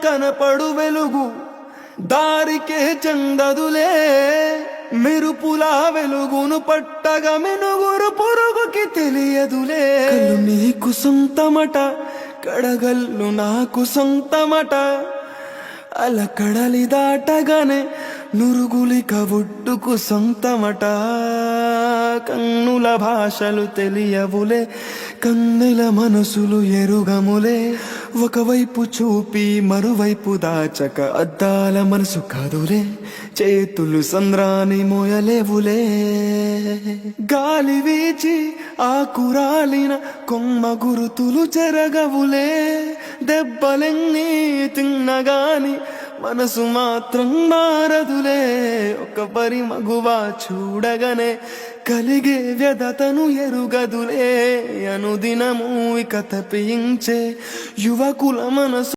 కనపడు వెలుగు దారికే చెందదులే మెరుపులా వెలుగును పట్టగా మెనుగురు పురుగుకి తెలియదులే కళ్ళు నీకు సొంతమట కడగల్లు నాకు సొంతమట అల కడలి దాటగానే నురుగులిక ఒడ్డుకు సొంతమట కన్నుల భాషలు తెలియవులే కన్నెల మనసులు ఎరుగములే ఒకవైపు చూపి మరువైపు దాచక అద్దాల మనసు కాదులే చేతులు సంద్రాన్ని మోయలేవులే గాలి వీచి ఆకురాలిన కొమ్మ గురుతులు చెరగవులే దెబ్బలెన్ని తిన్నగాని మనసు మాత్రం మారదులే ఒక పరి మగువా చూడగానే కలిగే వ్యధతను ఎరుగదులే అనుదినము ఇక తప్పించే యువకుల మనసు